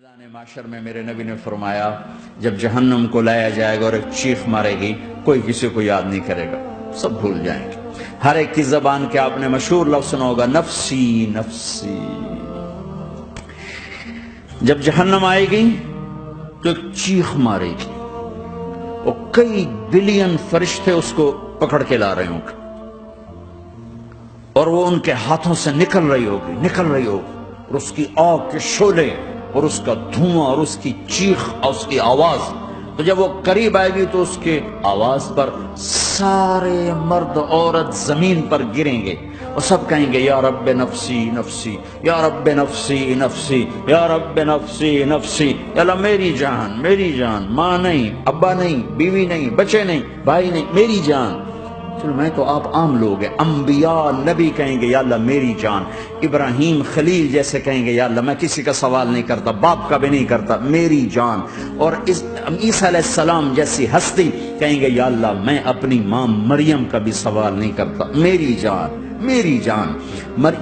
میدان معاشر میں میرے نبی نے فرمایا جب جہنم کو لایا جائے گا اور ایک چیخ مارے گی، کوئی کسی کو یاد نہیں کرے گا، سب بھول جائیں گے۔ ہر ایک کی زبان کے آپ نے مشہور لفظ سنا ہوگا، نفسی نفسی۔ جب جہنم آئے گی تو ایک چیخ مارے گی اور کئی بلین فرشتے اس کو پکڑ کے لا رہے ہوں گے اور وہ ان کے ہاتھوں سے نکل رہی ہوگی اور اس کی آگ کے شعلے اور اس کا دھواں اور اس کی چیخ اور اس کی آواز، تو جب وہ قریب آئے گی تو اس کے آواز پر سارے مرد عورت زمین پر گریں گے اور سب کہیں گے یا رب نفسی نفسی، یا رب نفسی نفسی، یا رب نفسی نفسی، یا اللہ میری جان، ماں نہیں، ابا نہیں، بیوی نہیں، بچے نہیں، بھائی نہیں، میری جان۔ چلو میں تو آپ عام لوگ ہیں، انبیاء نبی کہیں گے یا اللہ میری جان، ابراہیم خلیل جیسے کہیں گے یا اللہ میں کسی کا سوال نہیں کرتا، باپ کا بھی نہیں کرتا، میری جان، اور عیسیٰ علیہ السلام جیسی ہستی کہیں گے یا اللہ میں اپنی ماں مریم کا بھی سوال نہیں کرتا، میری جان میری جان۔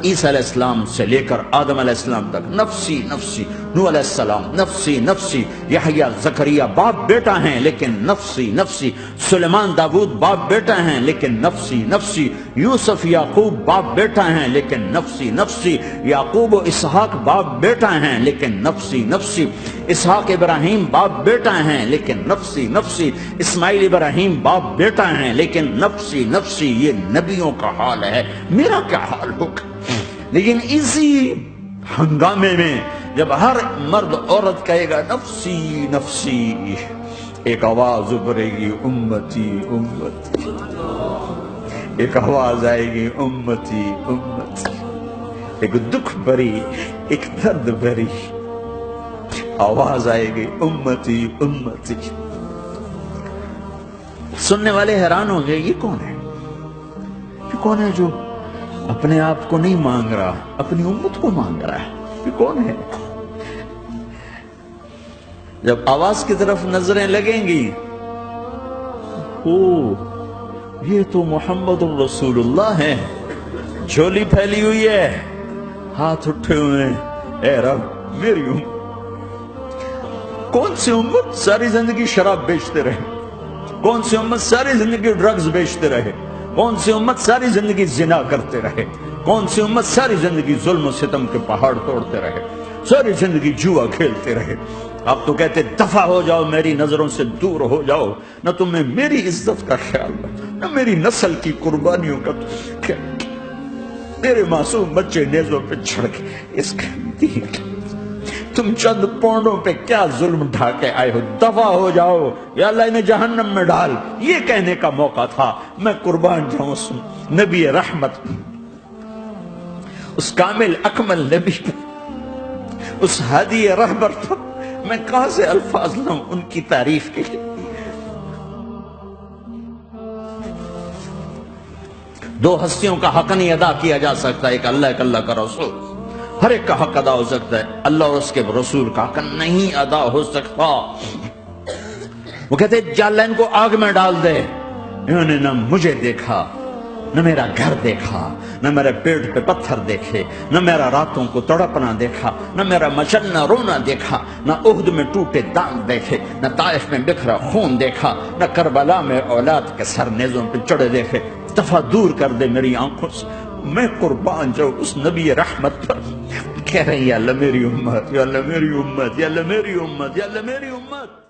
عیسیٰ علیہ السلام سے لے کر آدم علیہ السلام تک نفسی نفسی، نوح علیہ السلام نفسی نفسی، یحییٰ زکریا باپ بیٹا ہیں لیکن نفسی نفسی، سلیمان داؤد باپ بیٹا ہیں لیکن نفسی نفسی، یوسف یعقوب باپ بیٹا ہیں لیکن نفسی نفسی، یعقوب و اسحاق باپ بیٹا ہیں لیکن نفسی نفسی، اسحاق ابراہیم باپ بیٹا ہیں لیکن نفسی نفسی، اسماعیل ابراہیم باپ بیٹا ہیں لیکن نفسی نفسی۔ یہ نبیوں کا حال ہے، میرا کیا حال ہوگا؟ لیکن اسی ہنگامے میں جب ہر مرد عورت کہے گا نفسی نفسی، ایک آواز ابھرے گی امتی امتی، ایک آواز آئے گی امتی امتی، ایک دکھ بھری ایک درد بھری آواز آئے گی امتی امتی۔ سننے والے حیران ہو گئے، یہ کون ہے؟ یہ کون ہے جو اپنے آپ کو نہیں مانگ رہا، اپنی امت کو مانگ رہا ہے؟ یہ کون ہے؟ جب آواز کی طرف نظریں لگیں گی، یہ تو محمد الرسول اللہ ہے، جھولی پھیلی ہوئی ہے، ہاتھ اٹھے ہوئے ہیں، اے رب میری امت۔ کون سی امت ساری زندگی شراب بیچتے رہے؟ کون سی امت ساری زندگی ڈرگز بیچتے رہے؟ کون سی امت ساری زندگی زنا کرتے رہے؟ کون سی امت ساری زندگی ظلم و ستم کے پہاڑ توڑتے رہے؟ ساری زندگی جوا کھیلتے رہے؟ آپ تو کہتے دفع ہو جاؤ، میری نظروں سے دور ہو جاؤ، نہ تمہیں میری عزت کا خیال نہ میری نسل کی قربانیوں کا خیال، میرے معصوم بچے نیزوں پہ چڑھ کے اس کا دین، تم چند پونڈوں پہ کیا ظلم ڈھا کے آئے ہو؟ دفع ہو جاؤ یا اللہ انہیں جہنم میں ڈال۔ یہ کہنے کا موقع تھا، میں قربان جاؤں اس نبی رحمت، اس کامل اکمل نبی پر، اس ہادی رہبر پر میں کہاں سے الفاظ لوں ان کی تعریف کے لیے؟ دو ہستیوں کا حق نہیں ادا کیا جا سکتا، ایک اللہ، ایک اللہ کا رسول۔ ہر ایک کا حق ادا ہو سکتا ہے، اللہ اور اس کے رسول کا حق نہیں ادا ہو سکتا۔ وہ کہتے جا اللہ ان کو آگ میں ڈال دے، انہوں نے نہ مجھے دیکھا، نہ میرا گھر دیکھا، نہ میرے پیٹ پہ پتھر دیکھے، نہ میرا راتوں کو تڑپنا دیکھا، نہ میرا مچلنا رونا دیکھا، نہ احد میں ٹوٹے دانت دیکھے، نہ طائف میں بکھرا خون دیکھا، نہ کربلا میں اولاد کے سر نیزوں پہ چڑھے دیکھے۔ دفعہ دور کر دے میری آنکھوں سے، میں قربان جاؤں اس نبی رحمت پر۔ کہہ رہے ہیں یا اللہ میری امت، یا اللہ میری امت، یا اللہ میری امت، یا اللہ میری امت۔